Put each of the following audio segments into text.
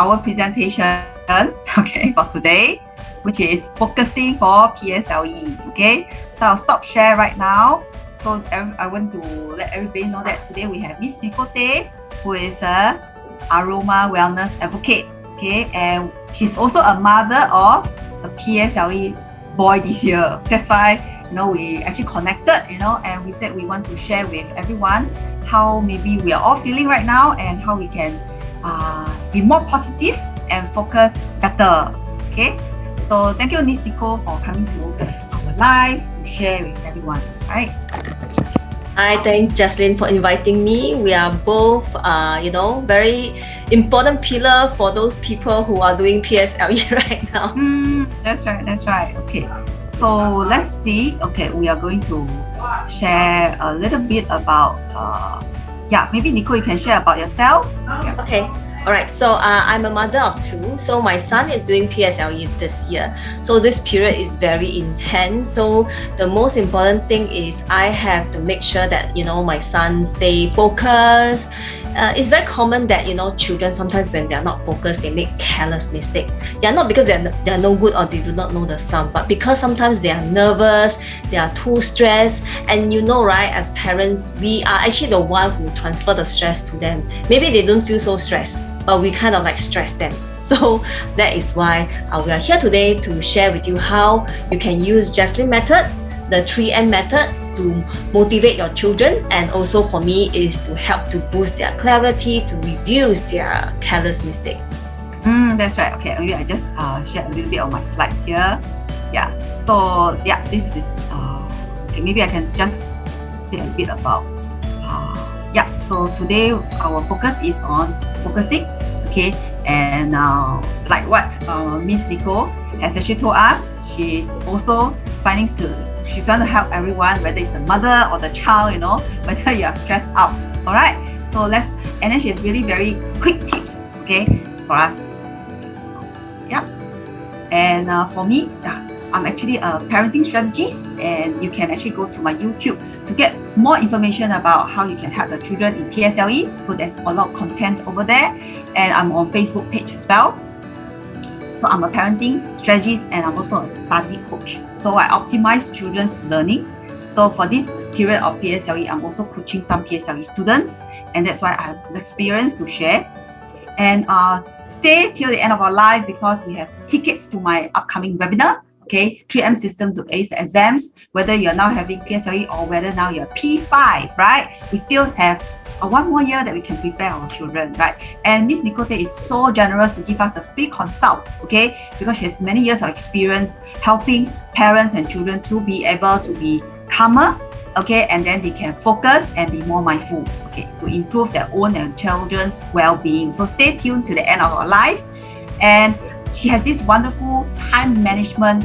our presentation, okay, for today, which is focusing for PSLE. Okay, so I'll stop share right now. So I want to let everybody know that today we have Miss Nicole, who is a aroma wellness advocate. Okay, and she's also a mother of a PSLE boy this year. That's why we actually connected, and we said we want to share with everyone how maybe we are all feeling right now and how we can be more positive and focus better. Okay, so thank you, Miss Nicole, for coming to our live to share with everyone. Right. I thank Jasline for inviting me. We are both, very important pillar for those people who are doing PSLE right now. That's right. Okay, so let's see. Okay, we are going to share a little bit about, maybe Nicole, you can share about yourself. Yeah. Okay. All right, so I'm a mother of two. So my son is doing PSLE this year. So this period is very intense. So the most important thing is I have to make sure that, my son stay focused. It's very common that, children sometimes when they're not focused, they make careless mistakes. Yeah, not because they're no good or they do not know the sum, but because sometimes they are nervous, they are too stressed. And right, as parents, we are actually the one who transfer the stress to them. Maybe they don't feel so stressed, but we kind of like stress them. So that is why we are here today to share with you how you can use Jasline method, the 3M method, to motivate your children, and also for me is to help to boost their clarity, to reduce their careless mistake. That's right. Okay, maybe I just share a little bit of my slides here. Yeah. So this is okay. Maybe I can just say a bit about. So today our focus is on focusing. Okay, and like what Miss Nicole has actually told us, she's also finding she's trying to help everyone, whether it's the mother or the child, whether you are stressed out. All right, so and then she has really very quick tips, okay, for us. Yeah, and for me, I'm actually a parenting strategist, and you can actually go to my YouTube to get more information about how you can help the children in PSLE. So there's a lot of content over there, and I'm on Facebook page as well. So I'm a parenting strategist, and I'm also a study coach. So I optimize children's learning. So for this period of PSLE, I'm also coaching some PSLE students, and that's why I have experience to share. And stay till the end of our live because we have tickets to my upcoming webinar. Okay, 3M system to ace the exams, whether you're now having PSLE or whether now you're P5, right? We still have one more year that we can prepare our children, right? And Miss Nicole is so generous to give us a free consult, okay? Because she has many years of experience helping parents and children to be able to be calmer, okay? And then they can focus and be more mindful, okay? To improve their own and children's well-being. So stay tuned to the end of our live. And she has this wonderful time management,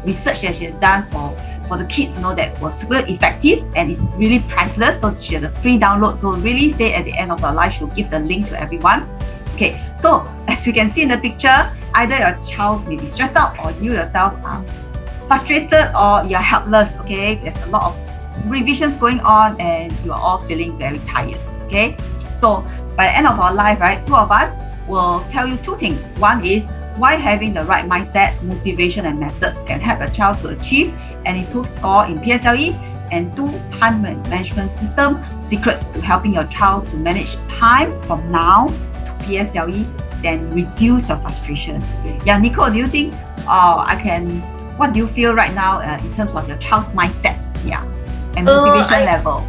research that she has done for the kids, that was super effective and it's really priceless. So she has a free download. So really stay at the end of the live. She'll give the link to everyone. Okay, so as we can see in the picture, either your child may be stressed out or you yourself are frustrated or you're helpless. Okay, there's a lot of revisions going on and you are all feeling very tired. Okay, so by the end of our live, right, two of us will tell you two things. One is why having the right mindset, motivation, and methods can help a child to achieve and improve score in PSLE, and two, time management system secrets to helping your child to manage time from now to PSLE, then reduce your frustration. Yeah, Nicole, do you think what do you feel right now in terms of your child's mindset? Yeah, and motivation level.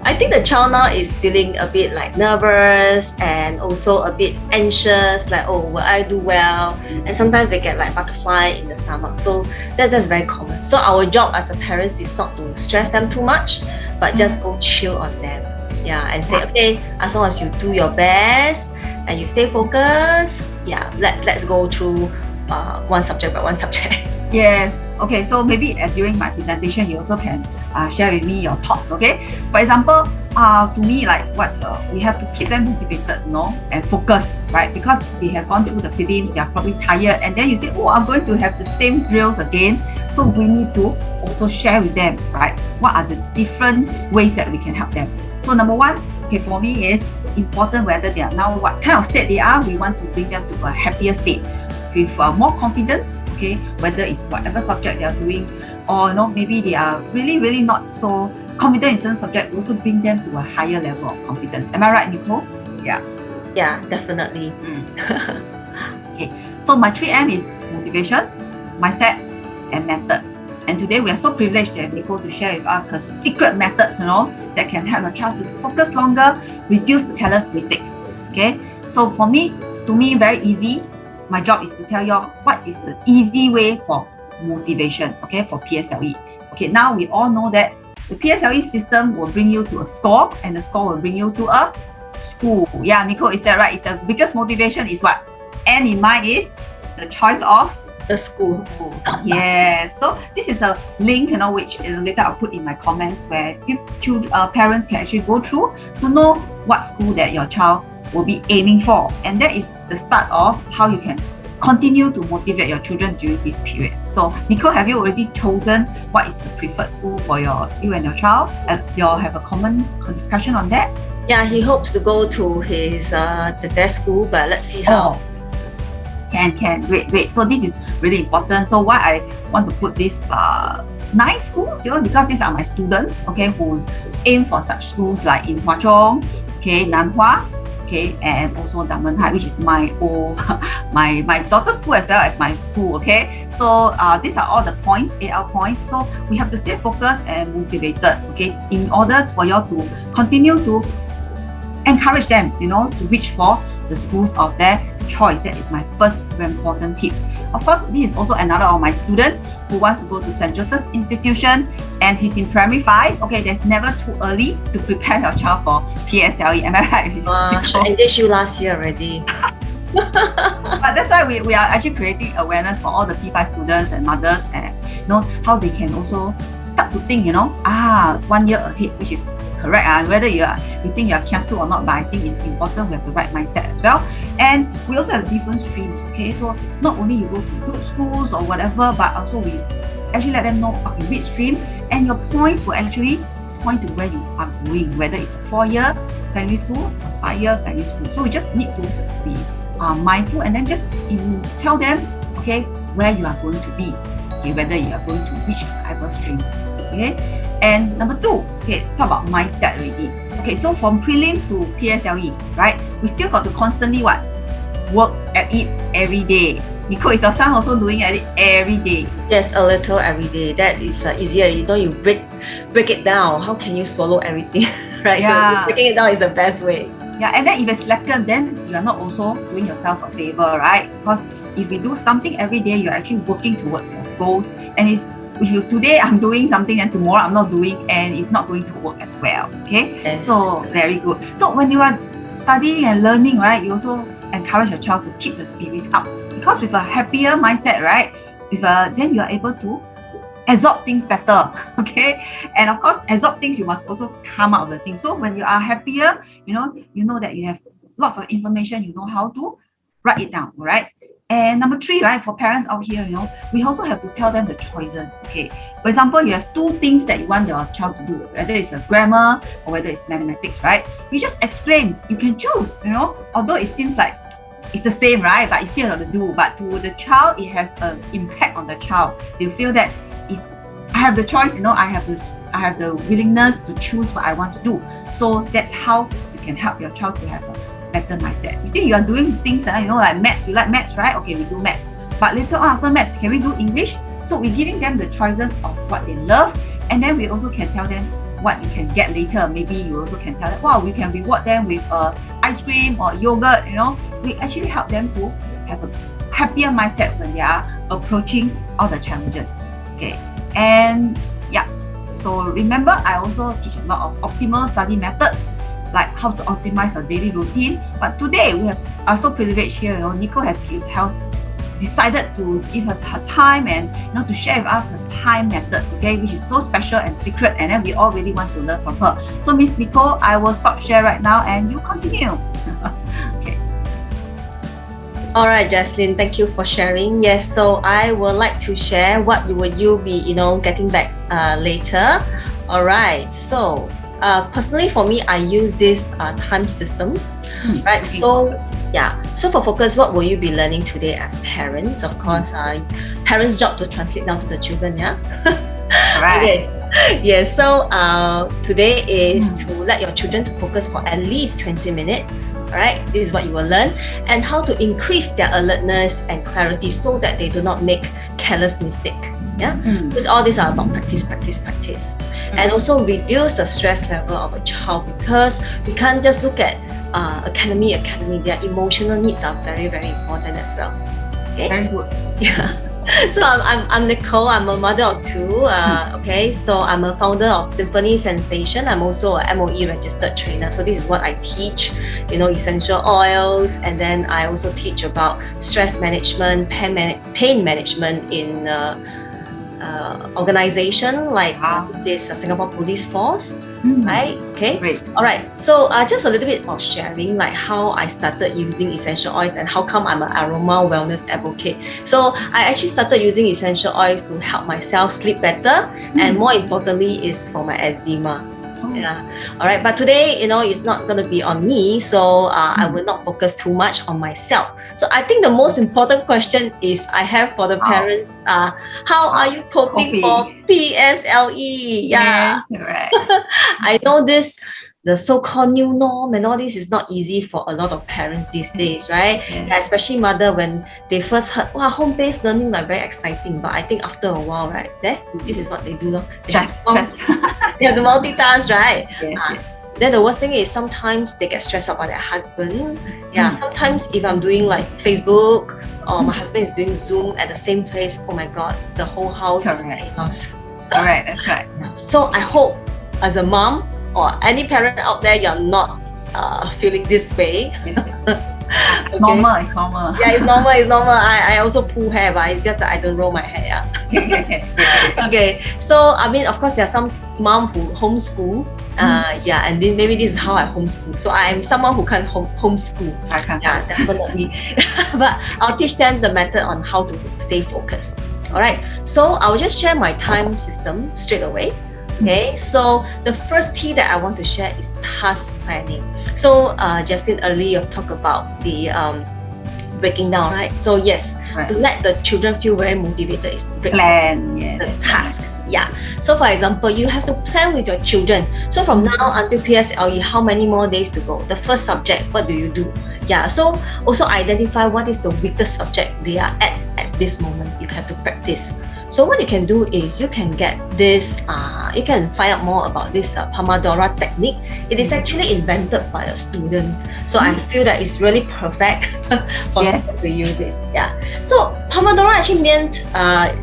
I think the child now is feeling a bit like nervous and also a bit anxious, like, will I do well? And sometimes they get like butterfly in the stomach. So that's very common. So our job as a parents is not to stress them too much, but just go chill on them. Yeah, and say, okay, as long as you do your best and you stay focused, let's go through one subject by one subject. Yes. Okay, so maybe during my presentation, you also can share with me your thoughts, okay? For example, to me, like we have to keep them motivated, and focused, right? Because they have gone through the prelims, they are probably tired, and then you say, I'm going to have the same drills again. So we need to also share with them, right? What are the different ways that we can help them? So number one, okay, for me is important whether they are now what kind of state they are. We want to bring them to a happier state with more confidence, okay, whether it's whatever subject they are doing, or maybe they are really not so confident in certain subject. Also bring them to a higher level of confidence. Am I right, Nicole? Yeah, definitely. Okay, so my 3M is motivation, mindset, and methods. And today we are so privileged to have Nicole to share with us her secret methods, that can help your child to focus longer, reduce the careless mistakes. Okay, so to me, very easy. My job is to tell you all what is the easy way for motivation, okay, for PSLE. Okay, now we all know that the PSLE system will bring you to a score, and the score will bring you to a school. Yeah, Nicole, is that right? Is the biggest motivation is what? And in mind is the choice of the school. Yeah, so this is a link, which later I'll put in my comments, where parents can actually go through to know what school that your child will be aiming for, and that is the start of how you can continue to motivate your children during this period. So, Nicole, have you already chosen what is the preferred school for you and your child? You all have a common discussion on that? Yeah, he hopes to go to his the school, but let's see how. Can great. So this is really important. So why I want to put these 9 schools, because these are my students, okay, who aim for such schools like in Hwa Chong, okay, Nanhua, okay, and also Dunman High, which is my daughter's school as well as my school, okay. So these are all the points, AL points. So we have to stay focused and motivated, okay, in order for you to continue to encourage them, to reach for the schools of their choice. That is my first very important tip. Of course, this is also another of my student who wants to go to St. Joseph's Institution, and he's in primary 5. Okay, there's never too early to prepare your child for PSLE. Am I right? I engaged you last year already. But that's why we are actually creating awareness for all the P5 students and mothers, and how they can also start to think, 1 year ahead, which is correct. Whether you think you are kiasu or not, but I think it's important we have the right mindset as well. And we also have different streams, okay? So not only you go to good schools or whatever, but also we actually let them know which stream, and your points will actually point to where you are going, whether it's a 4-year secondary school or 5-year secondary school. So we just need to be mindful, and then just tell them, okay, where you are going to be, okay, whether you are going to which whatever stream, okay. And number 2, okay, talk about mindset already. Okay, so from prelims to PSLE, right? We still got to constantly work at it every day. Nicole, is your son also doing at it every day? Yes, a little every day. That is easier. You break it down. How can you swallow everything, right? Yeah. So breaking it down is the best way. Yeah, and then if it's slacken, then you are not also doing yourself a favor, right? Because if you do something every day, you're actually working towards your goals, and if today I'm doing something and tomorrow I'm not doing, and it's not going to work as well. Okay, yes. So very good. So when you are studying and learning, right, you also encourage your child to keep the spirits up, because with a happier mindset, right, then you are able to absorb things better. Okay, and of course, absorb things, you must also come out of the thing. So when you are happier, you know that you have lots of information, you know how to write it down, right? And number 3, right, for parents out here, we also have to tell them the choices. Okay, for example, you have 2 things that you want your child to do, whether it's a grammar or whether it's mathematics, right? You just explain, you can choose, although it seems like it's the same, right, but you still have to do. But to the child, it has an impact on the child. They feel that I have the choice, I have the willingness to choose what I want to do. So that's how you can help your child to have a better mindset. You see, you are doing things that, like maths. You like maths, right? Okay, we do maths. But later on after maths, can we do English? So we're giving them the choices of what they love, and then we also can tell them what you can get later. Maybe you also can tell them, wow, we can reward them with ice cream or yogurt. We actually help them to have a happier mindset when they are approaching all the challenges. Okay, and yeah. So remember, I also teach a lot of optimal study methods, like how to optimize our daily routine. But today we are so privileged here. Nicole has decided to give us her time and to share with us her time method, okay, which is so special and secret, and then we all really want to learn from her. So Miss Nicole, I will stop share right now and you continue. Okay. All right, Jasline, thank you for sharing. Yes, so I would like to share what will you be, getting back later. All right, so personally for me, I use this time system, right? So yeah, so for focus, what will you be learning today as parents? Of course, parents' job to translate down to the children, yeah? Right. Okay. Yeah, so today is to let your children to focus for at least 20 minutes. All right, this is what you will learn, and how to increase their alertness and clarity so that they do not make careless mistake. Yeah, because all these are about practice, and also reduce the stress level of a child, because we can't just look at academy. Their emotional needs are very, very important as well. Okay, Very good. yeah. So I'm Nicole. I'm a mother of two. Okay, so I'm a founder of Symphony Sensation. I'm also a MOE registered trainer. So this is what I teach, essential oils, and then I also teach about stress management, pain management in organization like this Singapore Police Force, right? Okay, Great. all right. So just a little bit of sharing, like how I started using essential oils and how come I'm an aroma wellness advocate. So I actually started using essential oils to help myself sleep better, and more importantly is for my eczema. Yeah. All right. But today, it's not going to be on me. So I will not focus too much on myself. So I think the most important question is I have for the parents, how are you coping for PSLE? Yeah. Yes, right. I know the so-called new norm and all this is not easy for a lot of parents these days, right? Yes. Yeah, especially mother, when they first heard, wow, home-based learning, like very exciting. But I think after a while, right, this is what they do. They Stress. have to multitask, right? Yes. Then the worst thing is sometimes they get stressed out by their husband. Yeah, sometimes if I'm doing like Facebook or my husband is doing Zoom at the same place, oh my God, the whole house is chaos. All right, that's right. So I hope as a mom or any parent out there, you're not feeling this way. Yes. It's normal. It's normal. Yeah, it's normal. I also pull hair, but it's just that I don't roll my hair. Yeah. Okay. So I mean, of course, there are some mom who homeschool. Yeah, and then maybe this is how I homeschool. So I am someone who can't homeschool. I can't. Yeah, definitely. But I'll teach them the method on how to stay focused. All right. So I will just share my time system straight away. Okay, so the first T that I want to share is task planning. So Jasline earlier talked about the breaking down, right? So yes, to let the children feel very motivated is to break Plan, yes. the task. Yeah. So for example, you have to plan with your children. So from now until PSLE, how many more days to go? The first subject, what do you do? Yeah. So also identify what is the weakest subject they are at this moment. You have to practice. So what you can do is you can get this, you can find out more about this Pomodoro technique. It is actually invented by a student. So I feel that it's really perfect for students to use it. Yeah. So Pomodoro actually meant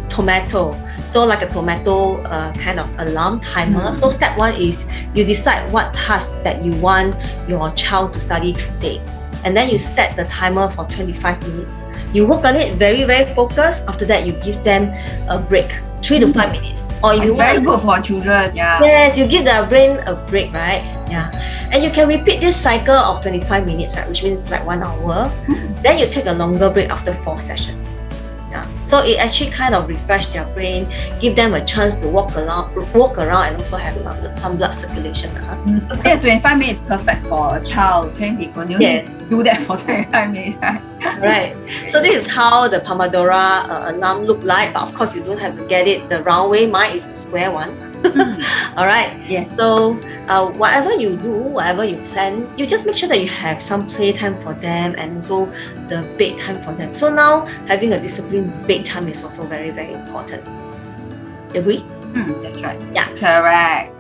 tomato. So like a tomato kind of alarm timer. So step one is you decide what task that you want your child to study today. And then you set the timer for 25 minutes. You work on it very, very focused. After that, you give them a break, 3 to 5 minutes. Or if It's very good for children, yeah. Yes, you give the brain a break, right? Yeah. And you can repeat this cycle of 25 minutes, right? Which means like 1 hour. Then you take a longer break after 4 sessions. Yeah. So it actually kind of refresh their brain, give them a chance to walk around and also have some blood circulation. Yeah, 25 minutes is perfect for a child. 20 people. You need to do that for 25 minutes, right? Right. So this is how the Pomodoro alarm look like, but of course you don't have to get it the round way. Mine is the square one. All right. Yes. So whatever you do, whatever you plan, you just make sure that you have some playtime for them and also the bedtime for them. So now having a disciplined bedtime is also very, very important. Agree? That's right. Yeah. Correct.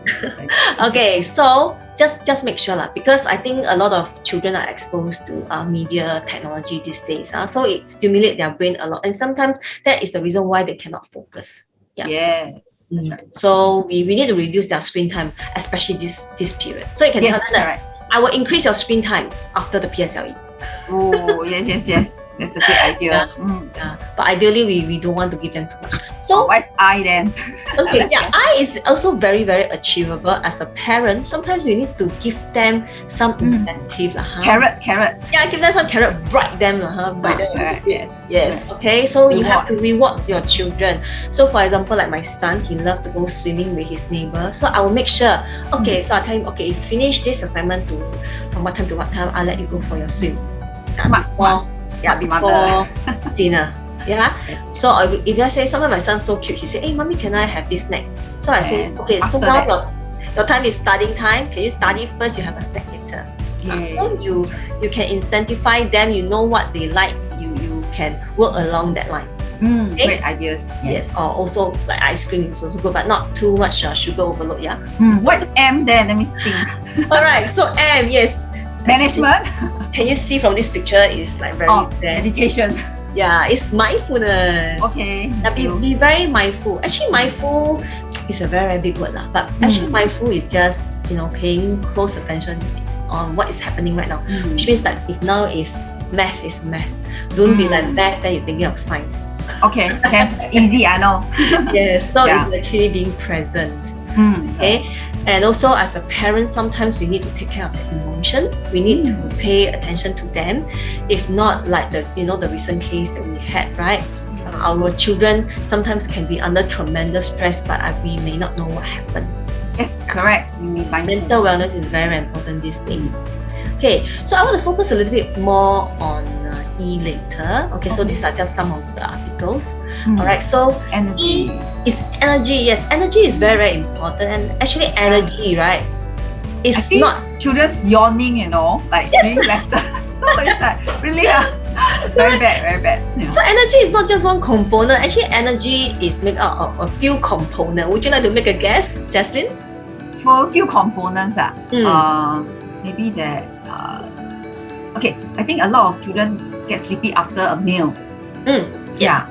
Okay. So just make sure because I think a lot of children are exposed to media technology these days. So it stimulates their brain a lot, and sometimes that is the reason why they cannot focus. Yeah. Yes. That's right. So we need to reduce their screen time, especially this period. So you can tell them that I will increase your screen time after the PSLE. Oh, yes. That's a good idea. Yeah. But ideally, we don't want to give them too much. So what is I then? okay, yeah, I is also very, very achievable as a parent. Sometimes we need to give them some incentive. Carrots. Yeah, give them some carrot, bribe them. Bribe them. Correct, Yes, okay. So you have Reward. to reward your children. So for example, like my son, he loves to go swimming with his neighbor. So I will make sure, okay, so I tell him, okay, if you finish this assignment from what time to what time, I'll let you go for your swim. Smart. Before dinner. Yeah. So if I say, sometimes my son's so cute, he say, hey, mommy, can I have this snack? So I say, okay, so now your time is studying time. Can you study first? You have a snack later. So you can incentivize them. You know what they like. You can work along that line. Okay? Great ideas. Yes. Or also like ice cream is also good, but not too much sugar overload. Yeah. What's M then? Let me think. All right. So M, yes. Management. Can you see from this picture? It's like very meditation. Yeah, it's mindfulness. Okay. Be very mindful. Actually, mindful is a very, very big word lah. But actually, mindful is just paying close attention on what is happening right now. Which means that if now is math, don't be like math, then you're thinking of science. Okay. Easy, I know. Yes. So it's actually being present. Okay. And also as a parent, sometimes we need to take care of the emotion. We need to pay attention to them. If not, like the recent case that we had, right? Our children sometimes can be under tremendous stress, but we may not know what happened. Yes, correct. Mental wellness is very, very important these days. Okay, so I want to focus a little bit more on E later. Okay, so these are just some of the articles. All right, so energy. E is energy. Yes, energy is very, very important. And actually, energy, right? It's not children's yawning, like doing lesson. So it's like really very bad. So energy is not just one component. Actually, energy is made up of a few components. Would you like to make a guess, Jasline? For a few components, maybe that. Okay, I think a lot of children get sleepy after a meal. Yes. Yeah,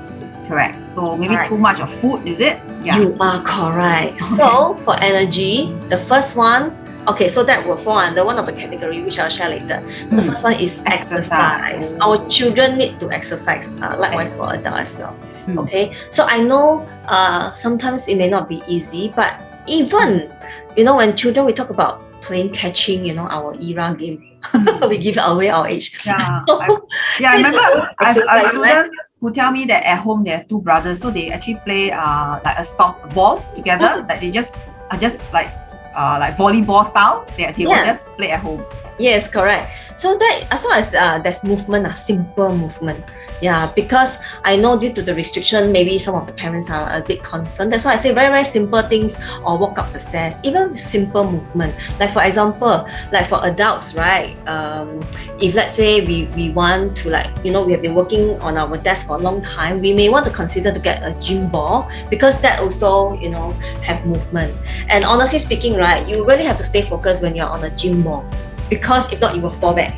correct. So maybe too much of food, is it? Yeah. You are correct. So for energy, the first one, okay, so that will fall under one of the category which I'll share later. The first one is exercise. Our children need to exercise, likewise for adults as well. Okay, so I know sometimes it may not be easy, but even when children, we talk about playing catching, our era game. We give away our age. Yeah, I remember I have a student who tell me that at home they have two brothers, so they actually play like a ball together. Like they just like volleyball style. They will just play at home. Yes, correct. So that as long as there's movement, simple movement. Yeah, because I know due to the restriction, maybe some of the parents are a bit concerned. That's why I say very, very simple things, or walk up the stairs, even simple movement. Like for example, like for adults, right? If let's say we want to we have been working on our desk for a long time, we may want to consider to get a gym ball, because that also, have movement. And honestly speaking, right, you really have to stay focused when you're on a gym ball, because if not, you will fall back.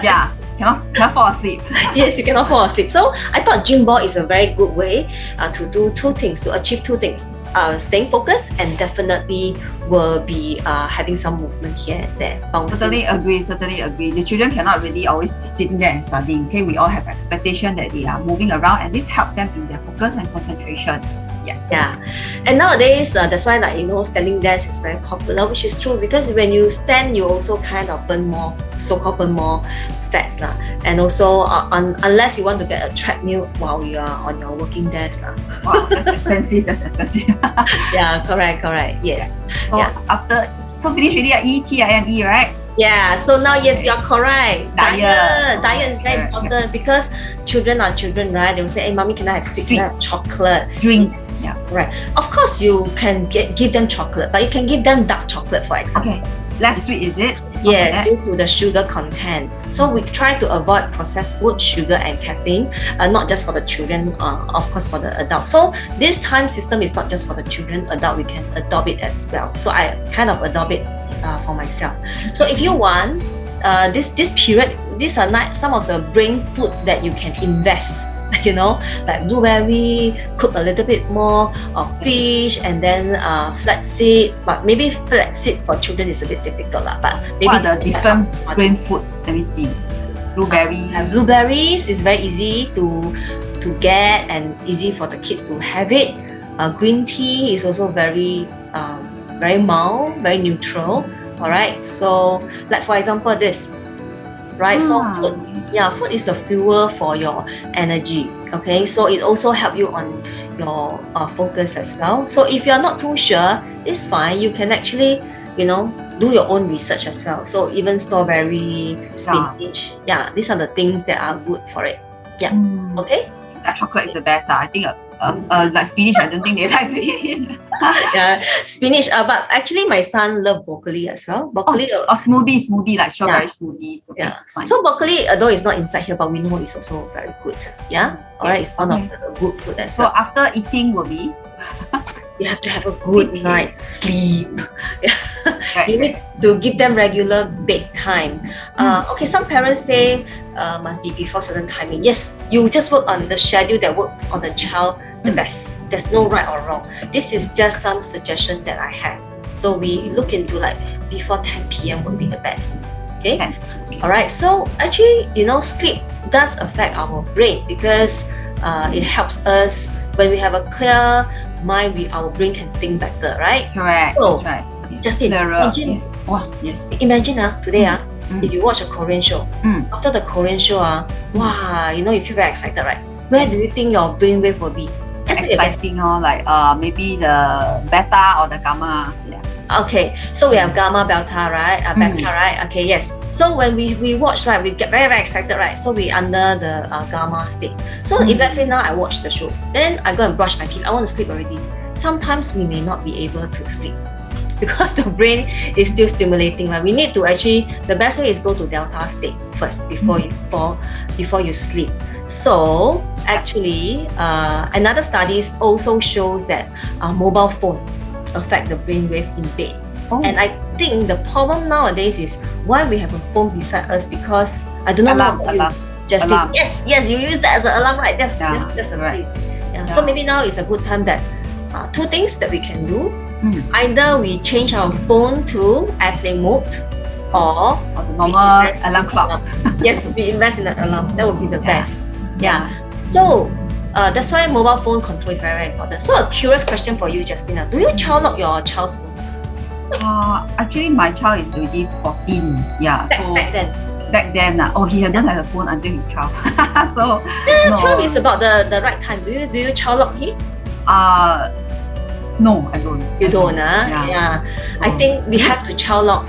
Yeah. Cannot fall asleep. Yes, you cannot fall asleep. So I thought gym ball is a very good way to do two things, to achieve two things. Staying focused, and definitely will be having some movement here and there. Bouncing. Totally agree. The children cannot really always be sitting there and studying. Okay, we all have expectation that they are moving around, and this helps them in their focus and concentration. Yeah. And nowadays, that's why standing desk is very popular, which is true, because when you stand, you also kind of burn more fats lah. And also, unless you want to get a treadmill while you are on your working desk lah. Wow, that's expensive. Yeah, correct. Yes. So finish already T.I.M.E, right? Yeah, so now yes, you're correct. Diet is very Correct. important, because children are children, right? They will say, hey, mommy, can I have sweet? Can I have chocolate? Drinks. Yeah. Right. Of course, you can give them chocolate, but you can give them dark chocolate, for example. Okay. Less sweet, is it? Yes, due to the sugar content. So we try to avoid processed food, sugar, and caffeine, not just for the children, of course for the adults. So this time system is not just for the children, adult, we can adopt it as well. So I kind of adopt it for myself. So if you want, this period, these are some of the brain food that you can invest. Like blueberry, cook a little bit more of fish, and then flaxseed. But maybe flaxseed for children is a bit difficult lah. But maybe what are the different brain foods? Let me see. Blueberries is very easy to get, and easy for the kids to have it. green tea is also very mild, very neutral. All right. So, like for example, this, right? So, food is the fuel for your energy. Okay. So it also helps you on your focus as well. So if you're not too sure, it's fine. You can actually, do your own research as well. So even strawberry, spinach, these are the things that are good for it. Yeah. Okay. That chocolate is the best. I think like spinach, I don't think they like spinach. Yeah, spinach. But actually, my son loves broccoli as well. Broccoli or smoothie, like strawberry smoothie. Okay, yeah. So broccoli, although it's not inside here, but we know it's also very good. Yeah. All right. It's one of the good food as well. So after eating will be. You have to have a good night's sleep. You need to give them regular bedtime. Okay, some parents say must be before certain timing. Yes, you just work on the schedule that works on the child the best. There's no right or wrong. This is just some suggestion that I have. So we look into like before 10 p.m. would be the best. Okay? All right. So actually, sleep does affect our brain because it helps us when we have a clear mind, our brain can think better, right? Correct. So, that's right. Justine, imagine, imagine today if you watch a Korean show, after the Korean show, you feel very excited, right? Where do you think your brainwave will be? Just exciting, like maybe the beta or the gamma. Yeah. Okay, so we have gamma, beta, right? Beta, right? Okay, yes. So when we watch, right, we get very, very excited, right? So we under the gamma state. So if let's say now I watch the show, then I go and brush my teeth, I want to sleep already. Sometimes we may not be able to sleep because the brain is still stimulating, right? We need to actually, the best way is go to delta state first before you sleep. So actually, another studies also shows that mobile phone affect the brainwave in bed. And I think the problem nowadays is why we have a phone beside us because I do not know about you. Jasline, yes, you use that as an alarm, right? That's the right. So maybe now is a good time that two things that we can do. Either we change our phone to airplane mode or the normal alarm clock. Yes, we invest in an alarm. That would be the best. So that's why mobile phone control is very, very important. So a curious question for you, Jasline. Do you child lock your child's phone? Actually, my child is already 14. Yeah. Back then, he doesn't have a phone until he's 12. So 12 is about the right time. Do you child lock him? No, I don't. You don't, Yeah. So, I think we have to child lock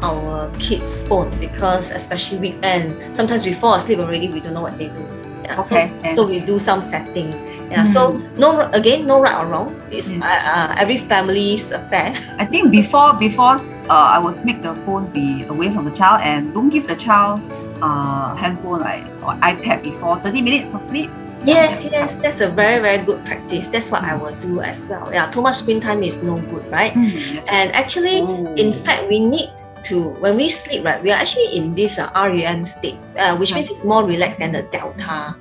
our kids' phone because especially weekend, sometimes we fall asleep already, we don't know what they do. Yeah. Okay. So we do some setting. Yeah. So no right or wrong. It's every family's affair. I think before I would make the phone be away from the child and don't give the child handphone or iPad before 30 minutes of sleep. Yes, that's a very, very good practice. That's what I will do as well. Yeah, too much screen time is no good, right? And actually, in fact, we need to, when we sleep, right, we are actually in this REM state, which means it's more relaxed than the delta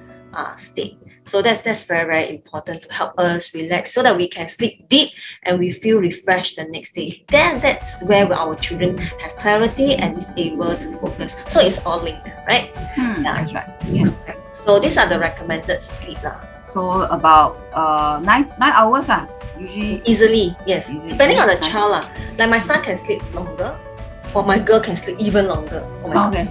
state. So that's very, very important to help us relax so that we can sleep deep and we feel refreshed the next day. Then that's where our children have clarity and is able to focus. So it's all linked, right? That's right. Yeah. So these are the recommended sleep. So about 9 hours usually. Easily, yes. Depending on the child. Like my son can sleep longer. Or my girl can sleep even longer. Okay,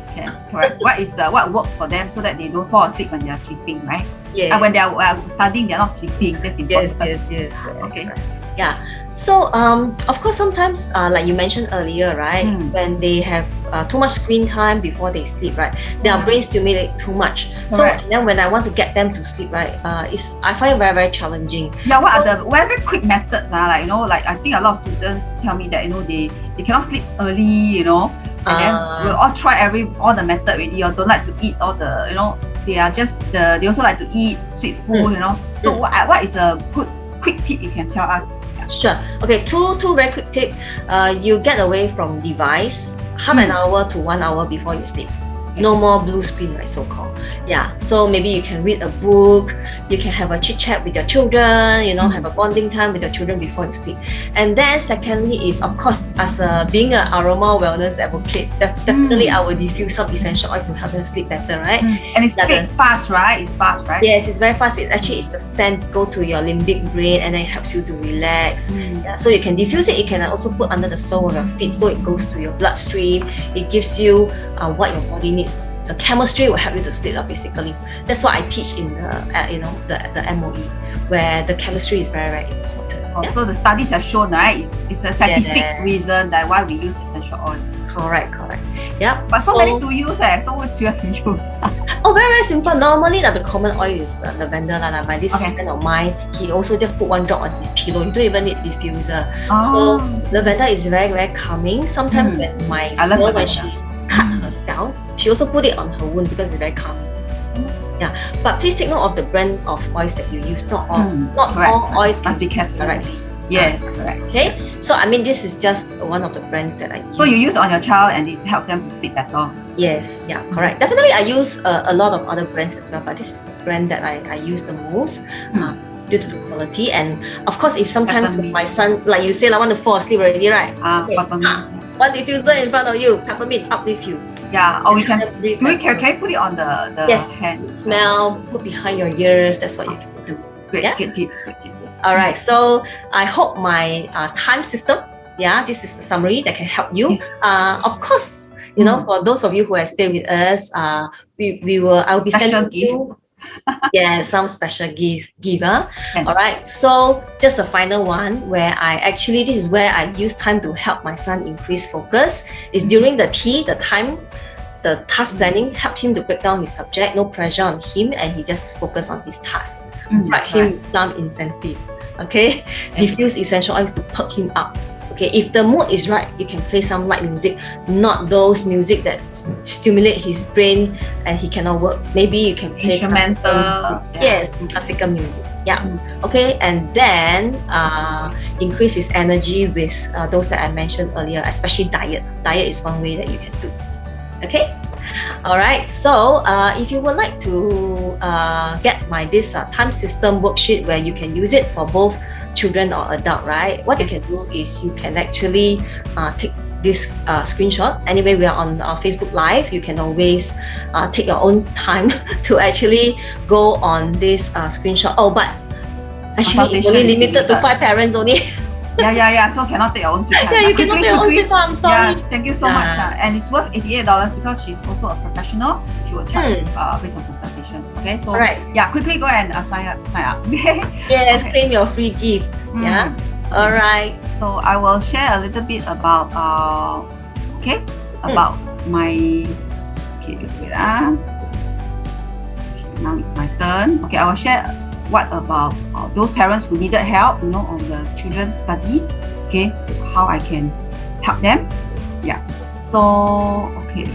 correct. What works for them so that they don't fall asleep when they are sleeping, right? Yeah. When they are studying, they are not sleeping. That's important. Yes. Okay. Yeah. So of course sometimes like you mentioned earlier, right? When they have too much screen time before they sleep, right? Their brain stimulate too much. So and then when I want to get them to sleep, right? I find it very, very challenging. Yeah. What are the very quick methods? Like I think a lot of students tell me that they cannot sleep early, and then we'll all try all the method already, or don't like to eat all the, they are just they also like to eat sweet food, So what is a good quick tip you can tell us? Sure. Okay, two very quick tip. You get away from device half an hour to 1 hour before you sleep. No more blue screen, right, so-called. Yeah, so maybe you can read a book, you can have a chit-chat with your children, have a bonding time with your children before you sleep. And then secondly is, of course, as being an aroma wellness advocate, definitely I will diffuse some essential oils to help them sleep better, right? And it's fast, right? It's fast, right? Yes, it's very fast. It actually is the scent go to your limbic brain and then it helps you to relax. Yeah, so you can diffuse it. You can also put under the sole of your feet so it goes to your bloodstream. It gives you what your body needs. The chemistry will help you to sleep, basically. That's what I teach in the MOE, where the chemistry is very, very important. So the studies have shown, right? It's a scientific reason that why we use essential oil. Correct. Yeah. But so many to use, so what's your use? Oh, very, very simple. Normally, the common oil is lavender. By this friend of mine, he also just put 1 drop on his pillow. You don't even need diffuser. So lavender is very, very calming. Sometimes when my girl, when she cut herself, she also put it on her wound because it's very calming. Yeah, but please take note of the brand of oils that you use. Not all oils must be kept correctly. Yes, correct. Okay, so I mean this is just one of the brands that I use. So you use on your child and it helps them to sleep better. Yes, yeah, correct. Definitely I use a lot of other brands as well, but this is the brand that I use the most due to the quality. And of course, if sometimes with my son, like you say, I want to fall asleep already, right? One diffuser in front of you, peppermint up with you. Yeah, or we can can we put it on the hands? Smell, put behind your ears. That's what you can do. Great tips. All right, so I hope my time system. Yeah, this is the summary that can help you. Yes. Of course, for those of you who have stayed with us, I'll be sending you some special gift. All right, so just a final one where this is where I use time to help my son increase focus. Is during the time. The task planning helped him to break down his subject, no pressure on him, and he just focused on his task. Provide him some incentive. Okay, diffuse essential oils to perk him up. Okay, if the mood is right, you can play some light music, not those music that stimulate his brain and he cannot work. Maybe you can play instrumental. Yes, classical music. Yeah. Okay, and then increase his energy with those that I mentioned earlier, especially diet. Diet is one way that you can do. Okay, all right. So if you would like to get this time system worksheet where you can use it for both children or adult, right? What you can do is you can actually take this screenshot. Anyway, we are on our Facebook Live. You can always take your own time to actually go on this screenshot. Oh, but actually it's only limited to 5 parents only. Yeah. So cannot take your own sweet time. Yeah, you cannot take your own sweet time. I'm sorry. Yeah, thank you so much. And it's worth $88 because she's also a professional. She will charge based on consultation. Okay, so quickly go and sign up. Okay. Yes, claim your free gift. Yeah. All right. So I will share a little bit about about my wait. Now it's my turn. Okay, I will share what about those parents who needed help, on the children's studies. Okay, how I can help them. Yeah. So okay.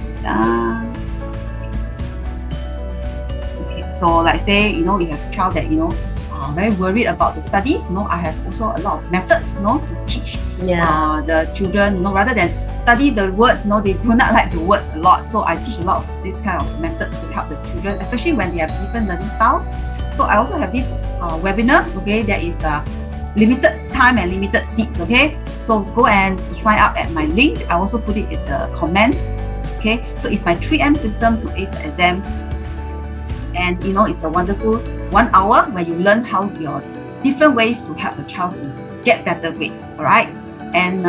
So like say, you have a child that very worried about the studies. I have also a lot of methods, to teach the children. Rather than study the words, they do not like the words a lot. So I teach a lot of this kind of methods to help the children, especially when they have different learning styles. So I also have this webinar. Okay, there is limited time and limited seats. Okay, so go and sign up at my link. I also put it in the comments. Okay, so it's my 3M system to ace the exams. And it's a wonderful 1 hour where you learn how your different ways to help the child to get better grades. All right. And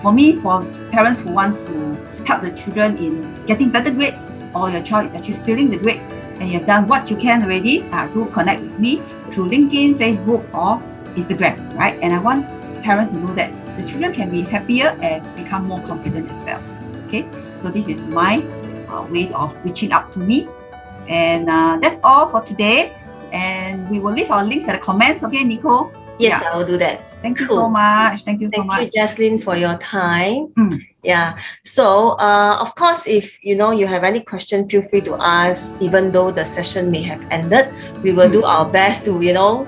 for parents who wants to help the children in getting better grades, or your child is actually failing the grades, and you've done what you can already, do connect with me through LinkedIn, Facebook, or Instagram. Right. And I want parents to know that the children can be happier and become more confident as well. Okay. So this is my way of reaching out to me. And that's all for today. And we will leave our links at the comments. Okay, Nicole? Yes, I will do that. Thank you so much. Thank you so much. Thank you, Jasline, for your time. Yeah. So, of course, if you have any question, feel free to ask. Even though the session may have ended, we will do our best to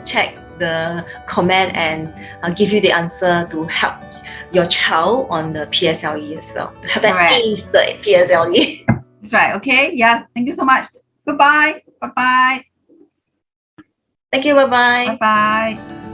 check the comment and give you the answer to help your child on the PSLE as well. To help them ace the PSLE. That's right. Okay. Yeah. Thank you so much. Goodbye. Bye bye. Thank you. Bye bye. Bye bye.